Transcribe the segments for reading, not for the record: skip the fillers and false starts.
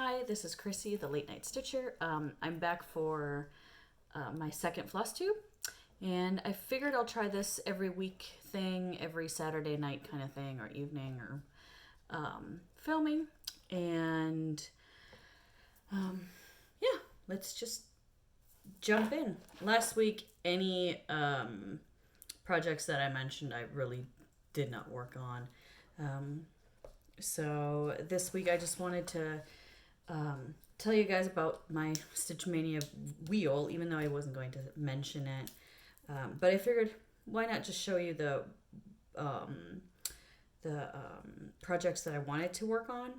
Hi, this is Chrissy, the Late Night Stitcher. I'm back for my second Flosstube, and I figured I'll try this every week thing, every Saturday night kind of thing, or evening, or filming. And yeah, let's just jump in. Last week, any projects that I mentioned, I really did not work on. So this week, I just wanted to tell you guys about my Stitch Mania wheel, even though I wasn't going to mention it. But I figured, why not just show you the projects that I wanted to work on,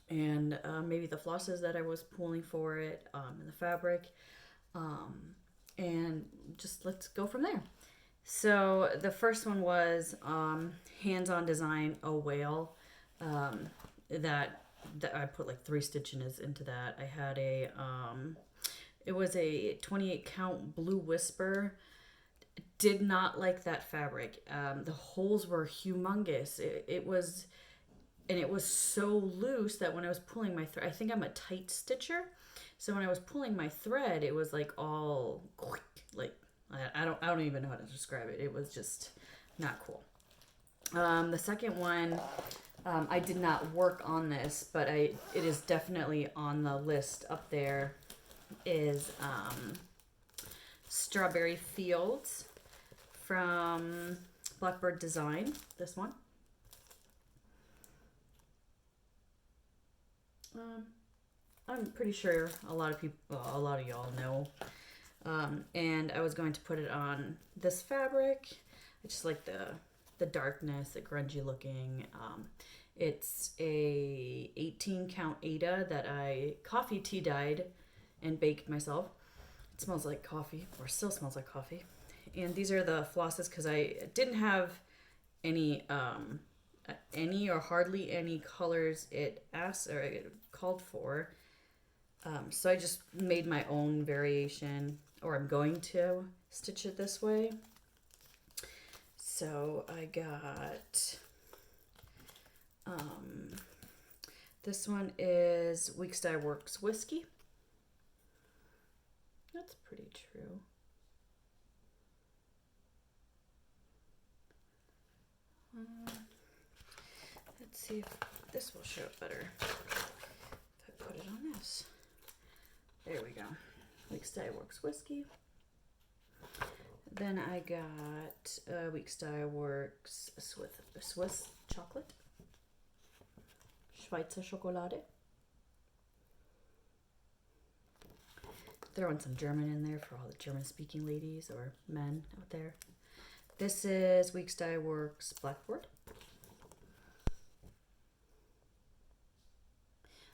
and maybe the flosses that I was pulling for it, and the fabric, and just let's go from there. So the first one was hands-on design, a whale. That I put like 3 stitches into that. I had it was a 28 count Blue Whisper. Did not like that fabric. The holes were humongous. It was so loose that when I was pulling my thread, I think I'm a tight stitcher, so when I was pulling my thread, it was like all like I don't even know how to describe it. It was just not cool. The second one, I did not work on this, but it is definitely on the list up there, is Strawberry Fields from Blackbird Design, this one. I'm pretty sure a lot of y'all know. And I was going to put it on this fabric. I just like the darkness, the grungy looking. It's a 18 count Ada that I coffee tea dyed and baked myself. It smells like coffee, or still smells like coffee. And these are the flosses because I didn't have any or hardly any colors it asked or it called for. So I just made my own variation, or I'm going to stitch it this way. So I got, this one is Weeks Dye Works Whiskey. That's pretty true. Let's see if this will show up better if I put it on this. There we go. Weeks Dye Works Whiskey. Then I got Weeks Dye Works Swiss chocolate. Schweizer Schokolade. Throwing some German in there for all the German-speaking ladies or men out there. This is Weeks Dye Works Blackboard.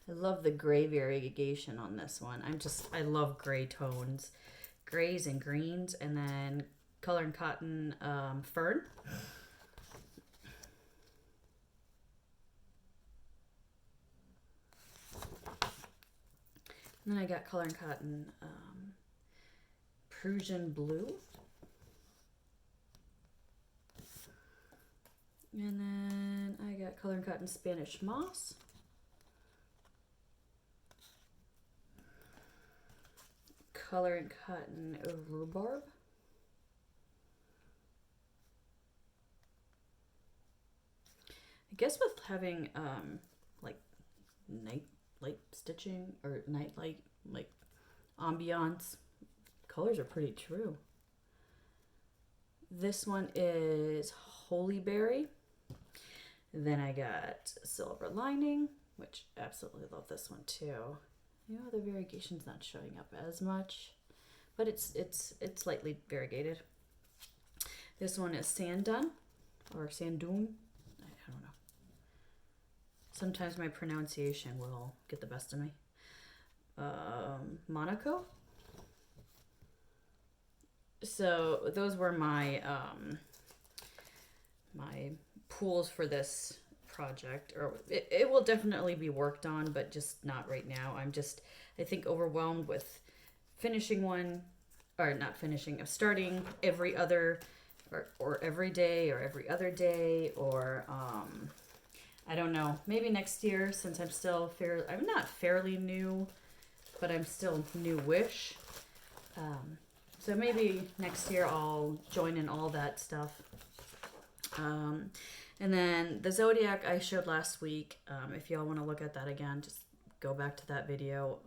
I love the gray variegation on this one. I love gray tones. Grays and greens, and then Color and Cotton Fern. And then I got Color and Cotton Prussian Blue. And then I got Color and Cotton Spanish Moss. Color and Cotton Rhubarb. I guess with having like night light stitching or night light like ambiance, colors are pretty true. This one is Holy Berry. Then I got Silver Lining, which absolutely love this one too. You know, the variegation's not showing up as much, but it's slightly variegated. This one is Sandun or Sandun. I don't know. Sometimes my pronunciation will get the best of me. Monaco. So those were my my pools for this project, or it will definitely be worked on, but just not right now. I'm just, I think, overwhelmed with finishing one, or not finishing, of starting every other or every day or every other day, or I don't know. Maybe next year, since I'm still I'm not fairly new, but I'm still newish. So maybe next year I'll join in all that stuff. And then the Zodiac I showed last week. If y'all want to look at that again, just go back to that video.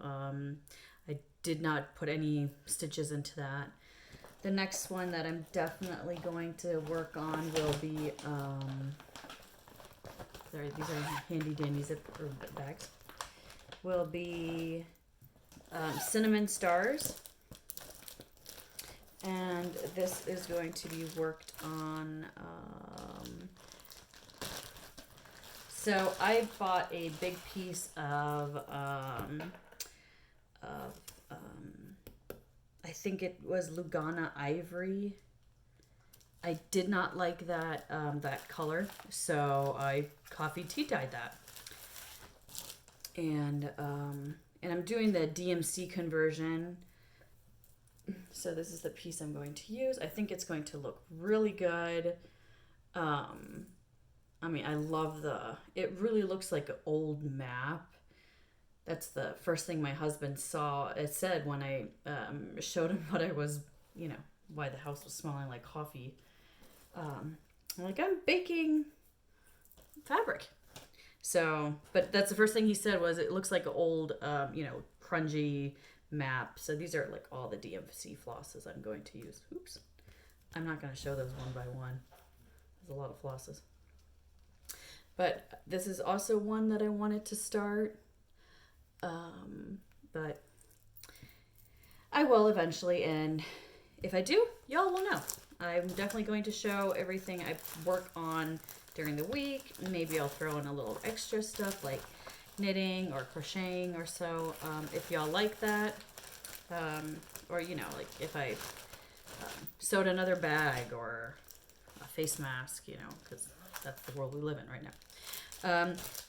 I did not put any stitches into that. The next one that I'm definitely going to work on will be, sorry, these are handy dandy zipper bags, will be cinnamon stars. And this is going to be worked on, so I bought a big piece of I think it was Lugana ivory. I did not like that that color, so I coffee tea dyed that. And I'm doing the DMC conversion. So this is the piece I'm going to use. I think it's going to look really good. I mean, I love it really looks like an old map. That's the first thing my husband saw. It said when I showed him what I was, you know, why the house was smelling like coffee. I'm like, I'm baking fabric. So, but that's the first thing he said was it looks like an old, you know, grungy map. So these are like all the DMC flosses I'm going to use. Oops. I'm not going to show those one by one. There's a lot of flosses. But this is also one that I wanted to start. But I will eventually, and if I do, y'all will know. I'm definitely going to show everything I work on during the week. Maybe I'll throw in a little extra stuff like knitting or crocheting or so, if y'all like that. Or, you know, like if I sewed another bag or a face mask, you know, because that's the world we live in right now.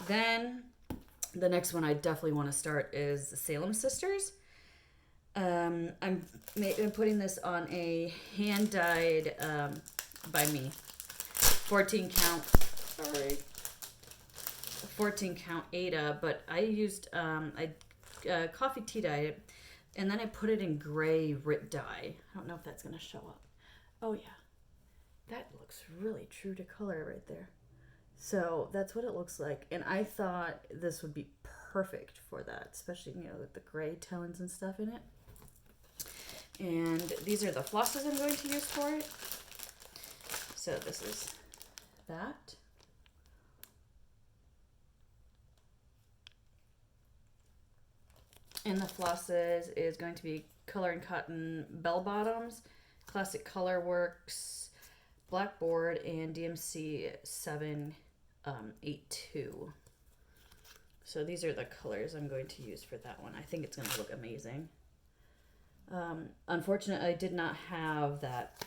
Then the next one I definitely want to start is the Salem Sisters. I'm putting this on a hand-dyed, by me, 14 count Ada, but I used, coffee tea dyed it, and then I put it in gray RIP dye. I don't know if that's going to show up. Oh yeah, that looks really true to color right there. So that's what it looks like, and I thought this would be perfect for that, especially, you know, with the gray tones and stuff in it. And these are the flosses I'm going to use for it. So this is that. And the flosses is going to be Color and Cotton Bell Bottoms, Classic Color Works, Blackboard, and DMC 782. So these are the colors I'm going to use for that one. I think it's going to look amazing. Unfortunately, I did not have that.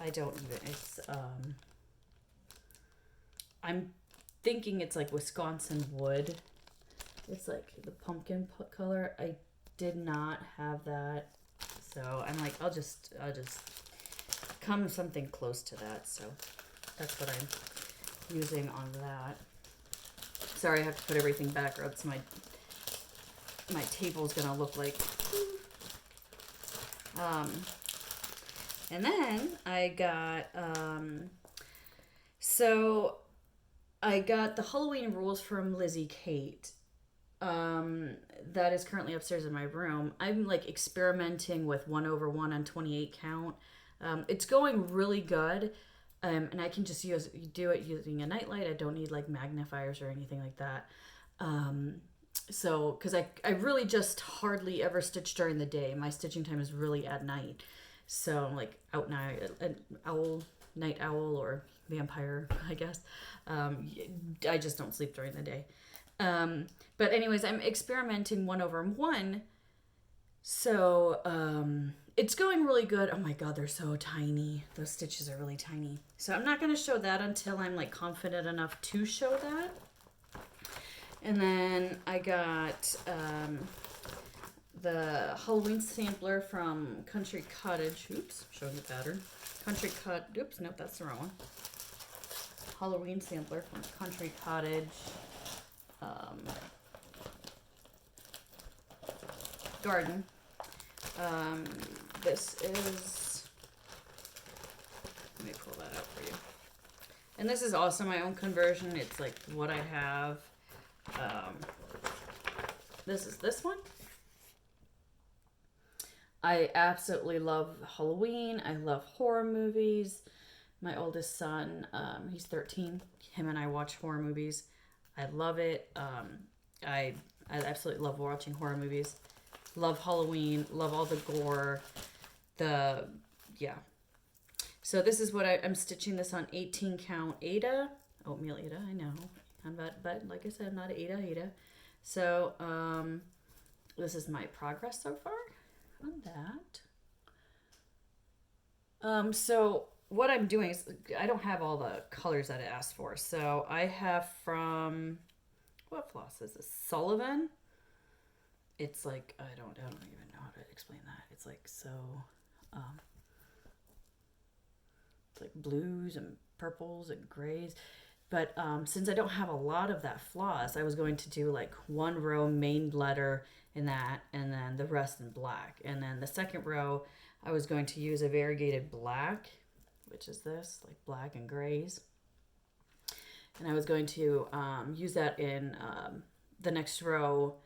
I don't even, it's, I'm thinking it's like Wisconsin wood. It's like the pumpkin color. I did not have that. So I'm like, I'll just come something close to that. So that's what I'm using on that. Sorry, I have to put everything back or else my table's gonna look like. And then I got, so I got the Halloween rules from Lizzie Kate. That is currently upstairs in my room. I'm like experimenting with 1/1 on 28 count. It's going really good. And I can just do it using a nightlight. I don't need like magnifiers or anything like that. So, because I really just hardly ever stitch during the day. My stitching time is really at night. So I'm like night owl or vampire, I guess. I just don't sleep during the day. But anyways, I'm experimenting 1/1. So, it's going really good. Oh my God, they're so tiny. Those stitches are really tiny. So I'm not going to show that until I'm like confident enough to show that. And then I got the Halloween sampler from Country Cottage. Oops, showing the pattern. Country Cut. Oops, nope, that's the wrong one. Halloween sampler from Country Cottage Garden. This is, let me pull that out for you. And this is also my own conversion. It's like what I have. This is this one. I absolutely love Halloween. I love horror movies. My oldest son, he's 13. Him and I watch horror movies. I love it. I absolutely love watching horror movies. Love Halloween. Love all the gore. Yeah. So this is what I'm stitching this on 18 count Aida. Oatmeal Aida, I know. But like I said, I'm not Aida. So this is my progress so far on that. So what I'm doing is I don't have all the colors that it asked for. So I have from, what floss is this? Sullivan. It's like, I don't even know how to explain that. It's like so, it's like blues and purples and grays. But since I don't have a lot of that floss, I was going to do like one row main letter in that and then the rest in black. And then the second row, I was going to use a variegated black, which is this, like black and grays. And I was going to use that in the next row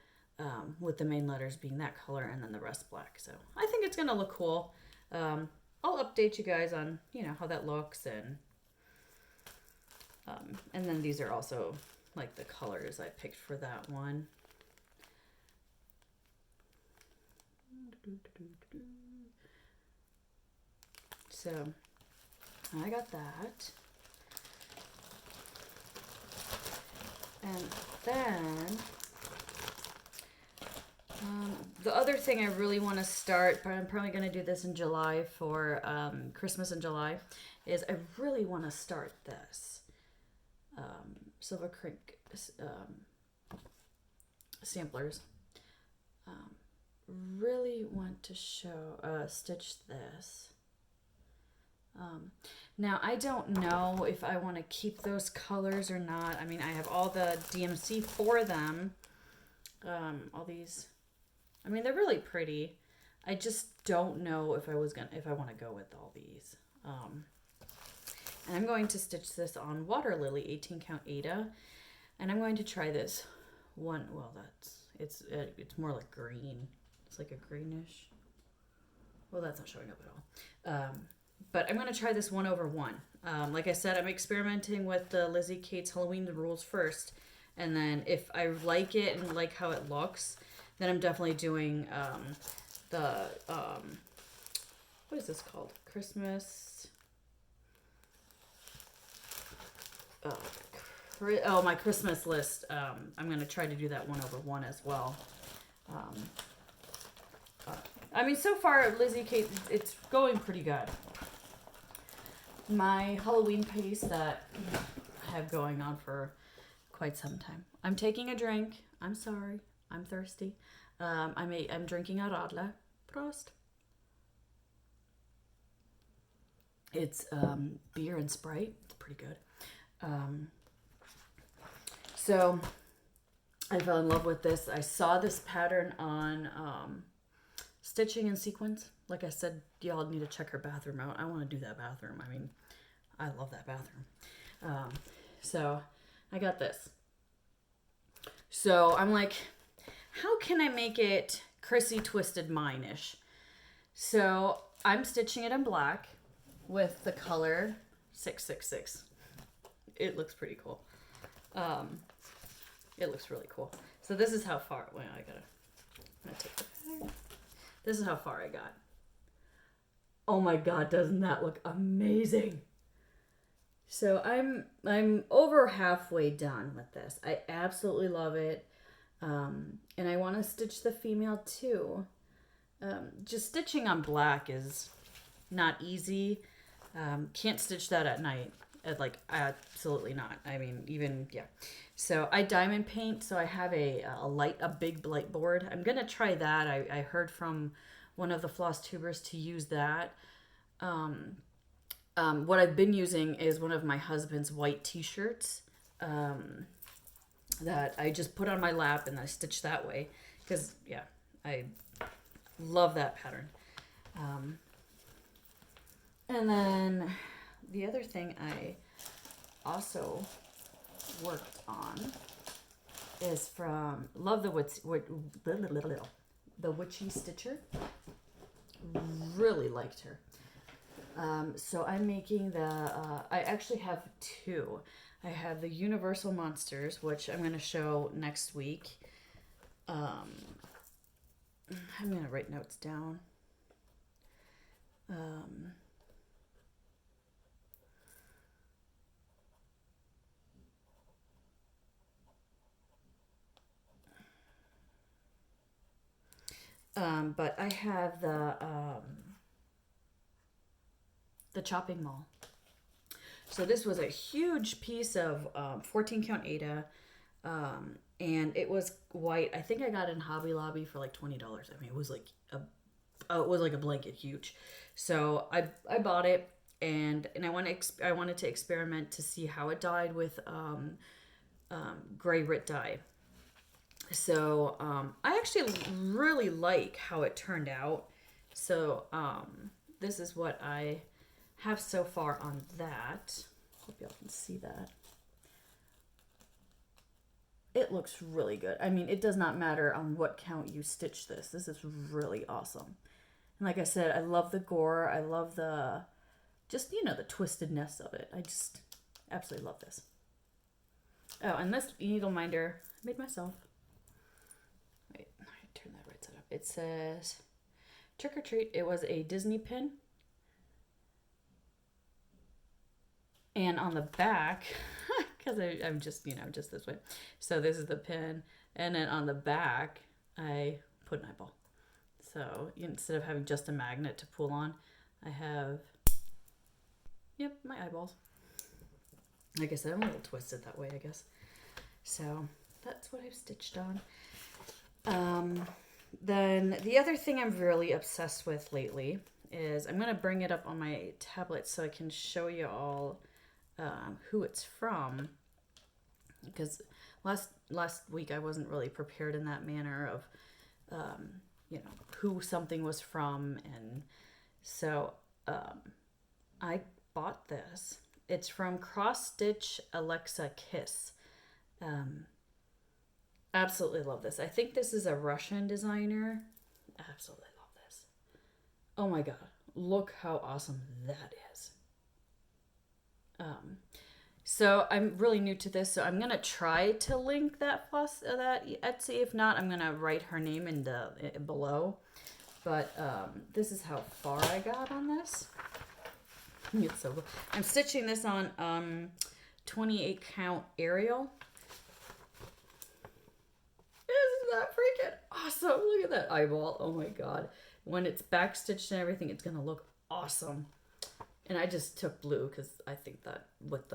with the main letters being that color and then the rest black. So I think it's going to look cool. I'll update you guys on, how that looks. And then these are also like the colors I picked for that one. So I got that. And then the other thing I really want to start, but I'm probably going to do this in July for Christmas in July, is I really want to start this Silver Creek samplers. Really want to stitch this. Now I don't know if I want to keep those colors or not. I mean, I have all the DMC for them. All these, I mean, they're really pretty. I just don't know if I want to go with all these. And I'm going to stitch this on Water Lily 18 count Aida, and I'm going to try this one. Well, it's more like green. It's like a greenish. Well, that's not showing up at all. But I'm going to try this 1/1. Like I said, I'm experimenting with the Lizzie Kate's Halloween rules first, and then if I like it and like how it looks, then I'm definitely doing what is this called? Christmas. My Christmas list. I'm going to try to do that 1/1 as well. I mean, so far, Lizzie Kate, it's going pretty good. My Halloween piece that I have going on for quite some time. I'm taking a drink. I'm sorry. I'm thirsty. I'm drinking a Radler. Prost. It's beer and Sprite. It's pretty good. So I fell in love with this. I saw this pattern on Stitching in Sequence. Like I said, y'all need to check her bathroom out. I want to do that bathroom. I mean, I love that bathroom. So I got this. So I'm like, how can I make it Chrissy Twisted Mine-ish? So I'm stitching it in black with the color 666. It looks pretty cool. It looks really cool. So this is how far. Well, I'm gonna take the pattern. This is how far I got. Oh my God, doesn't that look amazing? So I'm over halfway done with this. I absolutely love it. And I want to stitch the female too. Just stitching on black is not easy. Can't stitch that at night. Absolutely not. I mean, even, yeah. So I diamond paint, so I have a big light board. I'm gonna try that. I heard from one of the floss tubers to use that. What I've been using is one of my husband's white t-shirts that I just put on my lap and I stitch that way. Because, yeah, I love that pattern. And then the other thing I also worked on is from Love the Witchy Stitcher. Really liked her. So I'm making I actually have two. I have the Universal Monsters, which I'm going to show next week. I'm going to write notes down. But I have the chopping mall. So this was a huge piece of 14 count Aida, and it was white. I think I got it in Hobby Lobby for like $20. I mean, it was like a blanket huge. So I bought it, and I wanted to experiment to see how it dyed with gray Rit dye. So I actually really like how it turned out. So this is what I have so far on that. Hope y'all can see that. It looks really good. I mean, it does not matter on what count you stitch this. This is really awesome. And like I said, I love the gore. I love the, just, you know, the twistedness of it. I just absolutely love this. Oh, and this needle minder I made myself. Wait, I turn that right side up. It says Trick or Treat. It was a Disney pin. And on the back, because I'm just, you know, just this way. So this is the pin. And then on the back, I put an eyeball. So instead of having just a magnet to pull on, I have, yep, my eyeballs. Like I said, I'm a little twisted that way, I guess. So that's what I've stitched on. Then the other thing I'm really obsessed with lately is, I'm going to bring it up on my tablet so I can show you all who it's from, because last week I wasn't really prepared in that manner of you know, who something was from. And so I bought this. It's from CrossStitchAlexaKiss. Absolutely love this. I think this is a Russian designer. Absolutely love this. Oh my god, look how awesome that is. So I'm really new to this, so I'm gonna try to link that Etsy. If not, I'm gonna write her name in the below. But this is how far I got on this. It's so cool. I'm stitching this on 28 count Ariel. Isn't that freaking awesome? Look at that eyeball. Oh my god. When it's back stitched and everything, it's gonna look awesome. And I just took blue because I think that with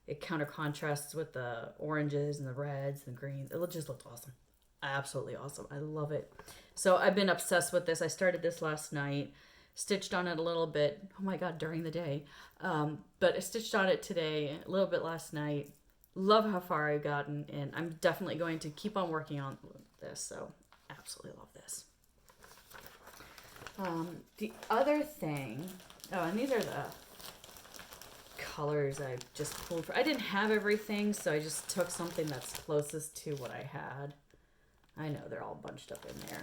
it counter contrasts with the oranges and the reds and the greens. It just looked awesome. Absolutely awesome. I love it. So I've been obsessed with this. I started this last night, stitched on it a little bit. Oh my god, during the day. But I stitched on it today, a little bit last night. Love how far I've gotten, and I'm definitely going to keep on working on this. So absolutely love this. The other thing, oh, and these are the colors I just pulled for. I didn't have everything, so I just took something that's closest to what I had. I know they're all bunched up in there.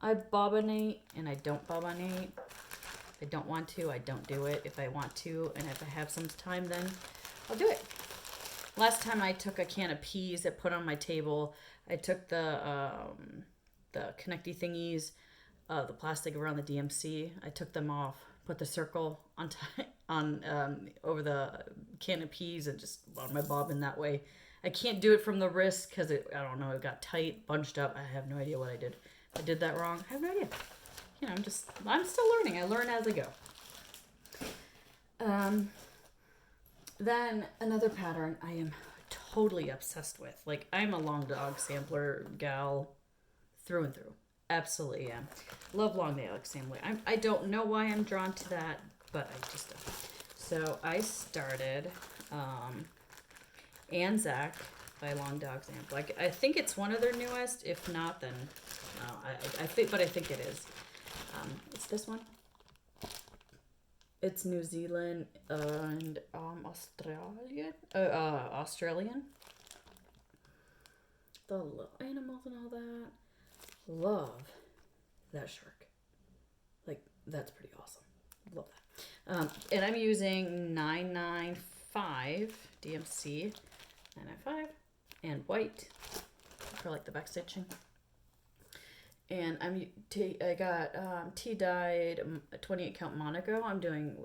I bobbinate and I don't bobbinate. If I don't want to, I don't do it. If I want to, and if I have some time, then I'll do it. Last time I took a can of peas that put on my table, I took the connecty thingies, the plastic around the DMC. I took them off, put the circle on over the can of peas, and just wound my bobbin that way. I can't do it from the wrist because I don't know, it got tight, bunched up. I have no idea what I did. If I did that wrong, I have no idea. You know, I'm still learning. I learn as I go. Then another pattern I am totally obsessed with. Like, I'm a long dog sampler gal through and through. Absolutely am. Love long nail sampling. I don't know why I'm drawn to that. but I just don't. So I started Anzac by Long Dogs Amp. Like, I think it's one of their newest. If not, then I think it is. It's this one. It's New Zealand and Australian. The little animals and all that. Love that shark. Like, that's pretty awesome. Love that. And I'm using 995 DMC 995 and white for like the back stitching. And I got tea-dyed 28 count Monaco. I'm doing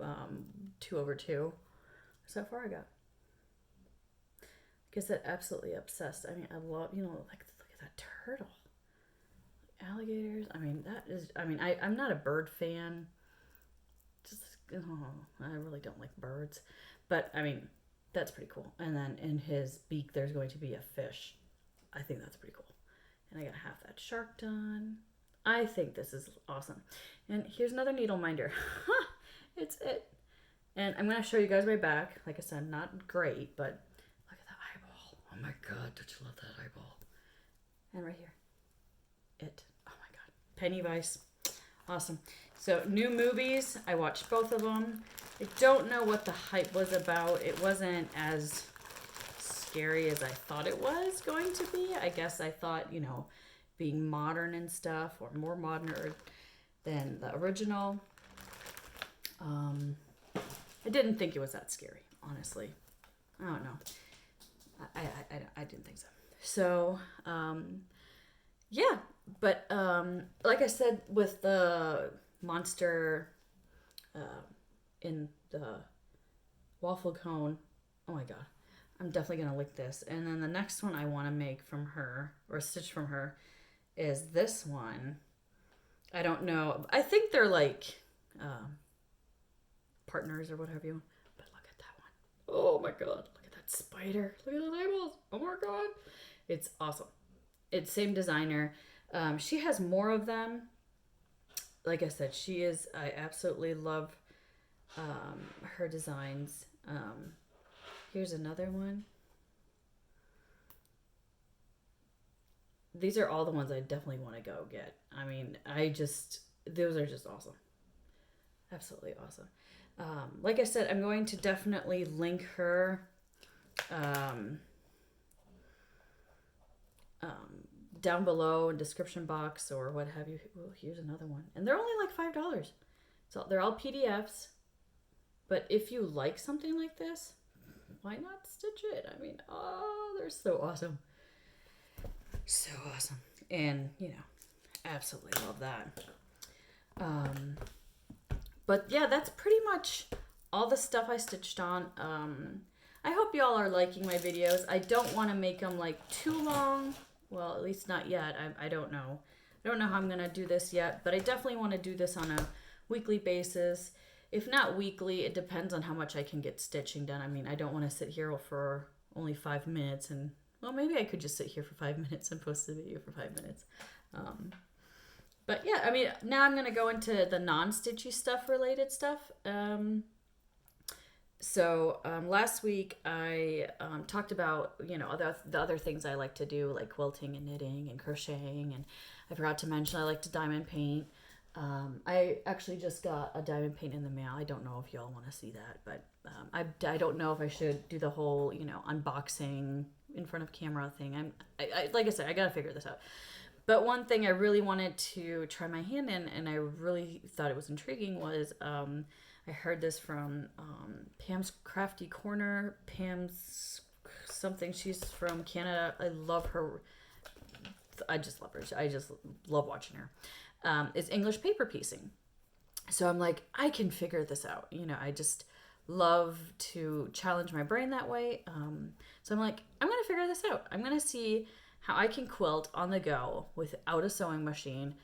2/2. So far I got. I guess that absolutely obsessed. I mean, I love, like, look at that turtle. Alligators. I mean, I'm not a bird fan. I really don't like birds. But, I mean, that's pretty cool. And then in his beak, there's going to be a fish. I think that's pretty cool. And I got half that shark done. I think this is awesome. And here's another needle minder. It's it. And I'm going to show you guys my back. Like I said, not great, but look at the eyeball. Oh my God, don't you love that eyeball? And right here. It. Oh my God. Pennywise. Awesome. So new movies. I watched both of them. I don't know what the hype was about. It wasn't as scary as I thought it was going to be. I guess I thought, being modern and stuff, or more modern than the original. I didn't think it was that scary, honestly. I don't know. I didn't think so. So, yeah. But, like I said, with the monster in the waffle cone, oh my God. I'm definitely going to lick this. And then the next one I want to make from her, or stitch from her, is this one. I don't know. I think they're like partners or what have you. But look at that one. Oh my God. Look at that spider. Look at those eyeballs. Oh my God. It's awesome. It's same designer. She has more of them. Like I said, I absolutely love her designs. Here's another one. These are all the ones I definitely want to go get. I mean, those are just awesome. Absolutely awesome. Like I said, I'm going to definitely link her down below in description box or what have you. Oh, here's another one. And they're only like $5. So they're all PDFs. But if you like something like this, why not stitch it? I mean, they're so awesome. So awesome. And, absolutely love that. But yeah, that's pretty much all the stuff I stitched on. I hope y'all are liking my videos. I don't want to make them like too long. Well, at least not yet. I don't know. I don't know how I'm going to do this yet, but I definitely want to do this on a weekly basis. If not weekly, it depends on how much I can get stitching done. I mean, I don't want to sit here for only 5 minutes and, well, maybe I could just sit here for 5 minutes and post the video for 5 minutes. But yeah, I mean, now I'm going to go into the non-stitchy stuff related stuff. So last week I talked about, the other things I like to do, like quilting and knitting and crocheting. And I forgot to mention I like to diamond paint. I actually just got a diamond paint in the mail. I don't know if y'all want to see that, but I don't know if I should do the whole, unboxing in front of camera thing. I like I said, I got to figure this out. But one thing I really wanted to try my hand in, and I really thought it was intriguing, was I heard this from Pam's Crafty Corner. Pam's something. She's from Canada. I love her. I just love her. I just love watching her. Is English paper piecing. So I'm like, I can figure this out. I just love to challenge my brain that way. So I'm like, I'm going to figure this out. I'm going to see how I can quilt on the go without a sewing machine,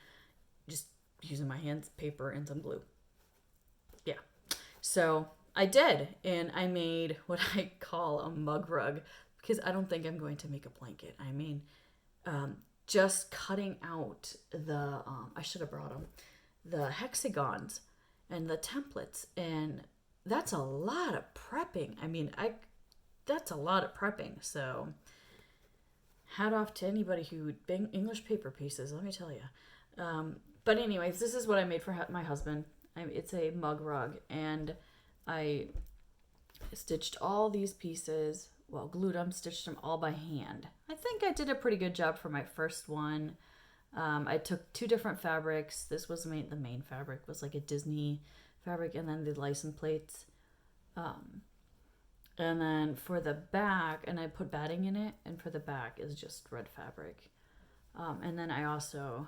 just using my hands, paper, and some glue. Yeah. So I did, and I made what I call a mug rug, because I don't think I'm going to make a blanket. I mean, just cutting out the, I should have brought them, the hexagons, and the templates, and that's a lot of prepping. I mean, that's a lot of prepping. So hat off to anybody who bang English paper pieces, let me tell you. But anyways, this is what I made for my husband. It's a mug rug, and I stitched all these pieces, well, glued them, stitched them all by hand. I think I did a pretty good job for my first one. I took 2 different fabrics. This was the main fabric was like a Disney fabric, and then the license plates. And then for the back, and I put batting in it, and for the back is just red fabric. And then I also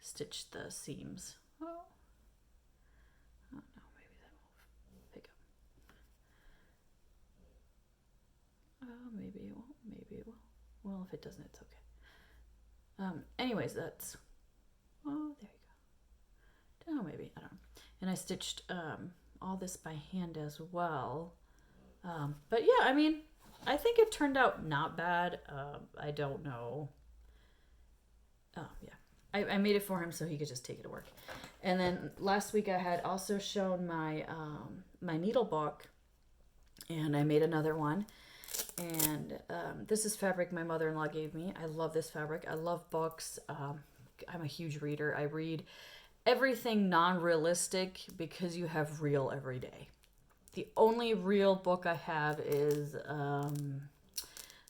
stitched the seams. Oh no, maybe that will pick up. Maybe it won't, maybe it will. Well, if it doesn't, it's okay. Anyways, that's, oh, there you go. Oh, maybe, I don't know. And I stitched all this by hand as well. But yeah, I mean, I think it turned out not bad. I don't know. Oh, yeah. I made it for him so he could just take it to work. And then last week I had also shown my my Needlebook, and I made another one. And this is fabric my mother-in-law gave me. I love this fabric. I love books. I'm a huge reader. I read everything non-realistic because you have real every day. The only real book I have is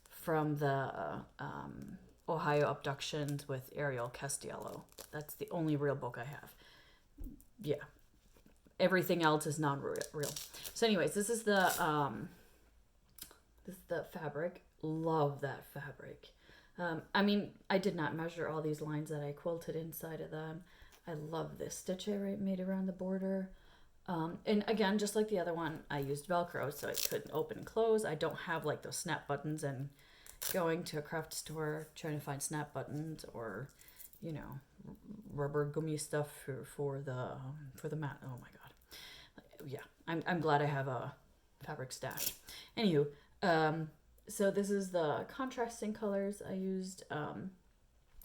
from the Ohio abductions with Ariel Castiello. That's the only real book I have. Yeah. Everything else is non-real. So anyways, this is the fabric. Love that fabric. I mean, I did not measure all these lines that I quilted inside of them. I love this stitch I made around the border. And again, just like the other one, I used Velcro so it couldn't open and close. I don't have like those snap buttons and going to a craft store trying to find snap buttons or, you know, rubber gummy stuff for the mat. Oh my god. Yeah, I'm glad I have a fabric stash. Anywho, so this is the contrasting colors I used.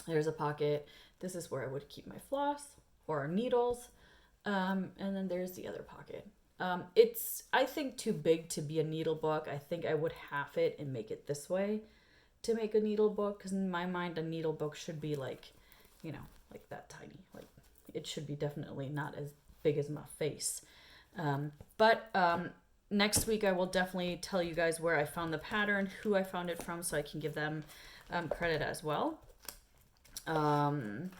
There's a pocket. This is where I would keep my floss or needles. And then there's the other pocket. It's, I think, too big to be a needle book. I think I would half it and make it this way to make a needle book, because in my mind a needle book should be like, you know, like that tiny. Like it should be definitely not as big as my face. But next week I will definitely tell you guys where I found the pattern, who I found it from, so I can give them credit as well. I'm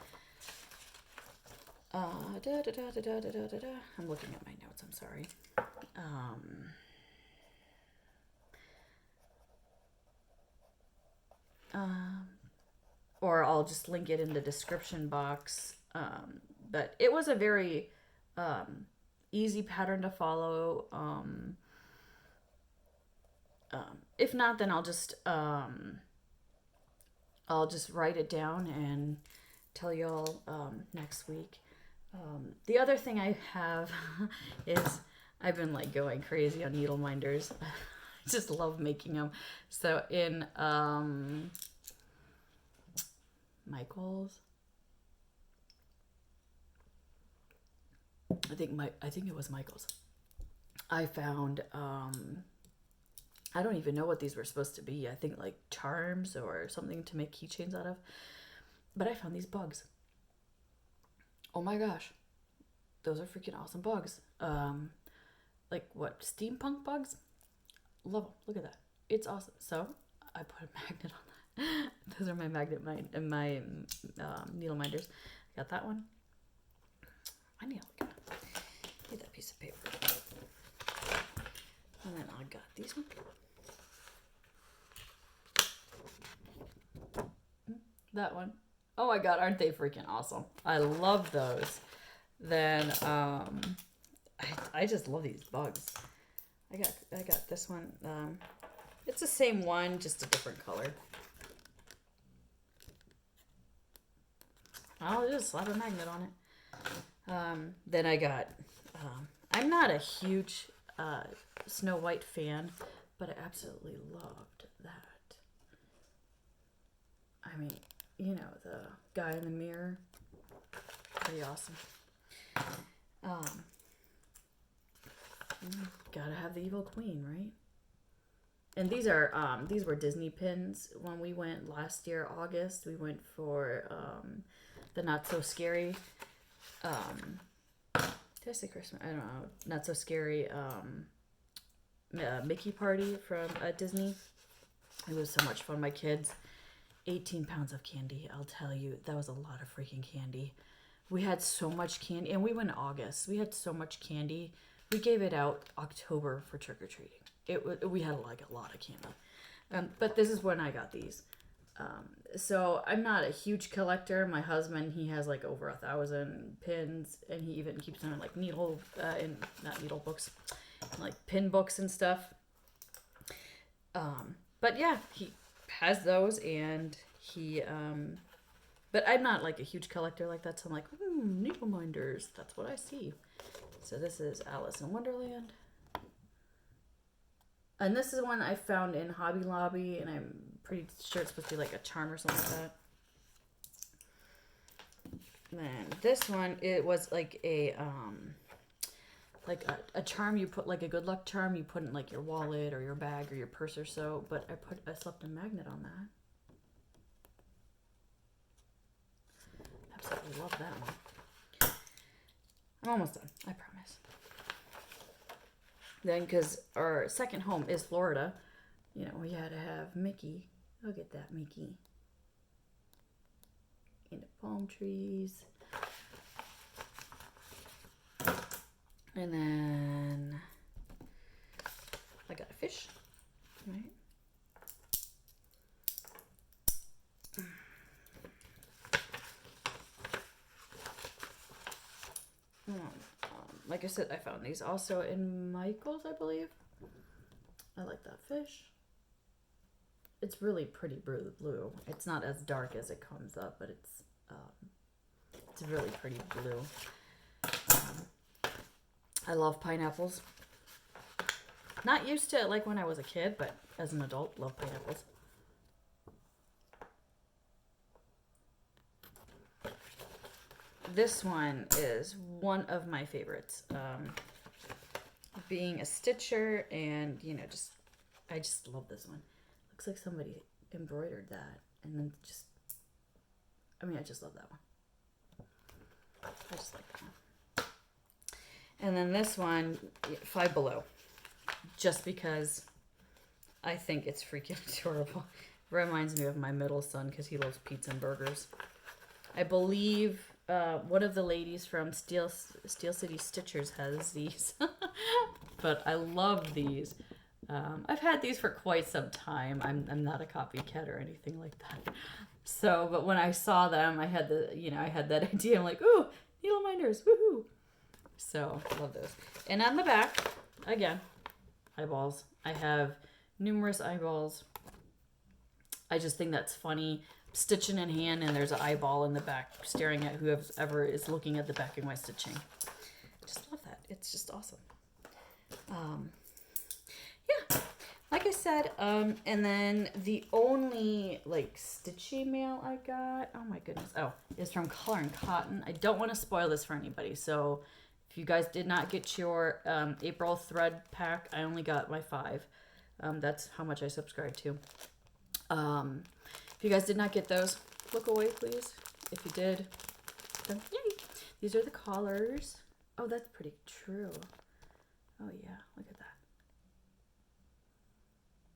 looking at my notes, I'm sorry. Or I'll just link it in the description box. But it was a very easy pattern to follow. If not, then I'll just write it down and tell y'all next week. The other thing I have is I've been like going crazy on needle minders. I just love making them. So in Michael's, I think it was Michael's. I found I don't even know what these were supposed to be. I think like charms or something to make keychains out of. But I found these bugs. Oh my gosh. Those are freaking awesome bugs. Like what, steampunk bugs? Love them. Look at that. It's awesome. So I put a magnet on that. Those are my my needle minders. I got that one. I need to get that piece of paper. And then I got these ones. That one. Oh my god, aren't they freaking awesome? I love those. Then I just love these bugs. I got this one. It's the same one, just a different color. I'll just slap a magnet on it. Then I got I'm not a huge Snow White fan, but I absolutely loved that. I mean, you know, the guy in the mirror, pretty awesome. Gotta have the evil queen, right? And these were Disney pins when we went last year, August. We went for the Not So Scary. Did I say Christmas? I don't know. Not So Scary Mickey party from Disney. It was so much fun. My kids, 18 pounds of candy. I'll tell you, that was a lot of freaking candy. We had so much candy, and we went in August. We had so much candy. We gave it out October for trick-or-treating. We had like a lot of candy. But this is when I got these. So I'm not a huge collector. My husband, he has like over 1,000 pins, and he even keeps them in like not needle books, like pin books and stuff. But yeah, he has those, and he but I'm not like a huge collector like that, so I'm like, needle minders, that's what I see. So this is Alice in Wonderland. And this is one I found in Hobby Lobby, and I'm pretty sure it's supposed to be like a charm or something like that. And then this one, it was like a charm you put, like a good luck charm you put in like your wallet or your bag or your purse or so, but I slapped a magnet on that. Absolutely love that one. I'm almost done, I promise. Then, because our second home is Florida, you know, we had to have Mickey. Look at that Mickey. In the palm trees. And then I got a fish, right? Like I said, I found these also in Michael's, I believe. I like that fish. It's really pretty blue. It's not as dark as it comes up, but it's really pretty blue. I love pineapples. Not used to it like when I was a kid, but as an adult, love pineapples. This one is one of my favorites. Being a stitcher, and you know, I just love this one. Looks like somebody embroidered that, and then I just love that one. I just like that one. And then this one, Five Below, just because I think it's freaking adorable. Reminds me of my middle son because he loves pizza and burgers. I believe one of the ladies from Steel City Stitchers has these, but I love these. I've had these for quite some time. I'm not a copycat or anything like that. So, but when I saw them, I had that idea. I'm like, ooh, needle minders, woohoo! So, love those. And on the back, again, eyeballs. I have numerous eyeballs. I just think that's funny. Stitching in hand, and there's an eyeball in the back staring at whoever is looking at the back of my stitching. Just love that. It's just awesome. Yeah, like I said, and then the only like stitchy mail I got, oh my goodness, is from Color and Cotton. I don't want to spoil this for anybody, so if you guys did not get your April thread pack, I only got my 5. That's how much I subscribed to. If you guys did not get those, look away, please. If you did, then yay! These are the collars. Oh, that's pretty true. Oh yeah, look at that.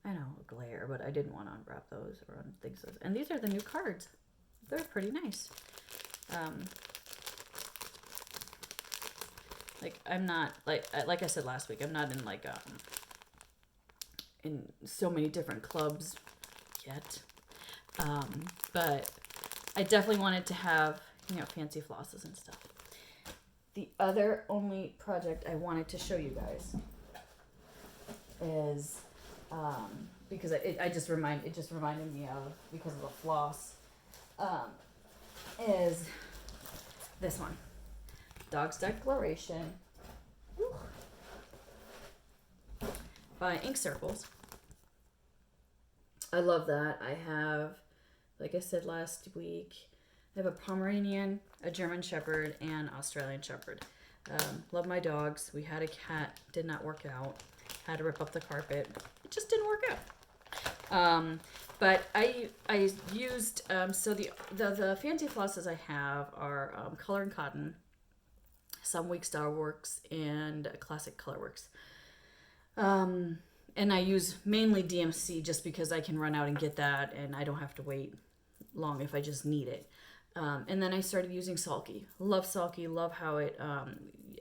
I know, glare, but I didn't want to unwrap those or unthink those. And these are the new cards. They're pretty nice. Like I'm not like I said last week, I'm not in like in so many different clubs yet. But I definitely wanted to have, fancy flosses and stuff. The other only project I wanted to show you guys is, because it just reminded me of, because of the floss, is this one. Dog's Declaration by Ink Circles. I love that. I have, like I said last week, I have a Pomeranian, a German Shepherd, and Australian Shepherd. Love my dogs. We had a cat, did not work out. Had to rip up the carpet. It just didn't work out. But I used, so the fancy flosses I have are Color and Cotton, some Week Star Works, and Classic Colorworks. And I use mainly DMC just because I can run out and get that and I don't have to wait long if I just need it. And then I started using Sulky. Love Sulky, love how it,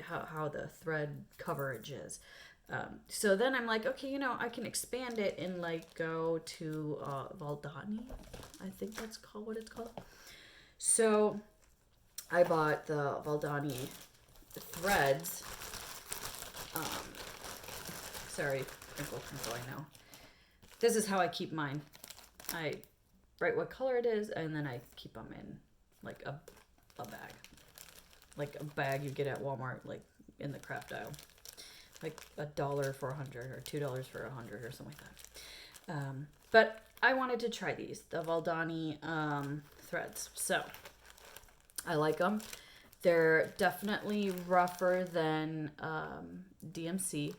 how the thread coverage is. So then I'm like, okay, you know, I can expand it and like go to Valdani. I think that's called what it's called. So I bought the Valdani threads. Sorry, crinkle, I know. This is how I keep mine. I write what color it is and then I keep them in like a bag. Like a bag you get at Walmart, like in the craft aisle. Like $1 for 100 or $2 for 100 or something like that. But I wanted to try these, the Valdani threads. So I like them. They're definitely rougher than DMC.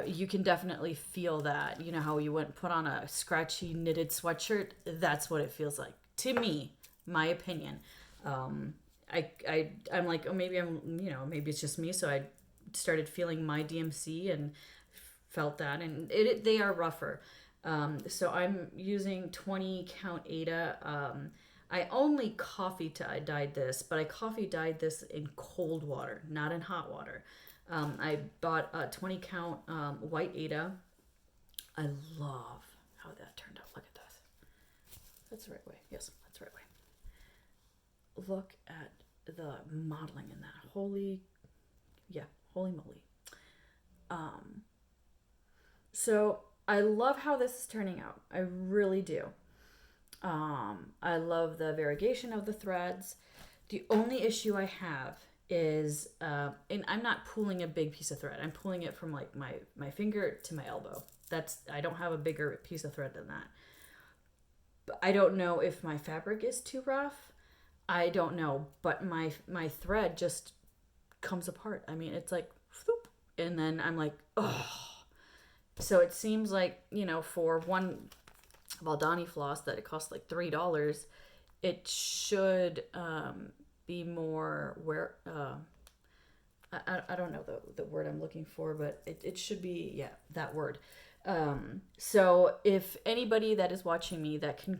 You can definitely feel that. You know how you went put on a scratchy knitted sweatshirt? That's what it feels like. To me, my opinion. I'm like, oh, maybe maybe it's just me. So I started feeling my DMC and felt that, and they are rougher. So I'm using 20 count Ada. I only coffee dyed this, but I coffee dyed this in cold water, not in hot water. I bought a 20 count white Ada. I love how that turned out. Look at this. That's the right way. Yes, that's the right way. Look at the modeling in that. Holy moly. So I love how this is turning out. I really do. I love the variegation of the threads. The only issue I have is, and I'm not pulling a big piece of thread. I'm pulling it from like my finger to my elbow. I don't have a bigger piece of thread than that. But I don't know if my fabric is too rough. I don't know, but my thread just comes apart. I mean, it's like, whoop, and then I'm like, oh. So it seems like, for one Valdani floss that it costs like $3, it should be more I don't know the word I'm looking for, but it should be, that word. So if anybody that is watching me that can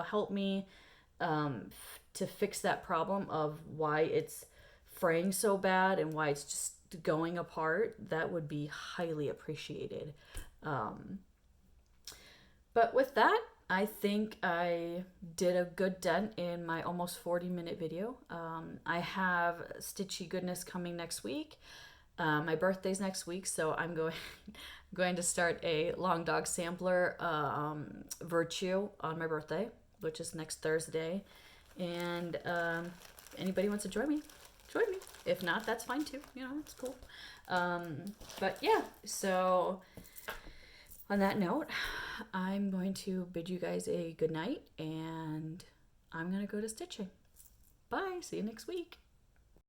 help me to fix that problem of why it's fraying so bad and why it's just going apart, that would be highly appreciated. But with that, I think I did a good dent in my almost 40-minute video. I have stitchy goodness coming next week. My birthday's next week, so I'm going to start a long dog sampler virtue on my birthday, which is next Thursday. And anybody wants to join me, join me. If not, that's fine too. It's cool. But yeah, so on that note, I'm going to bid you guys a good night, and I'm going to go to stitching. Bye. See you next week.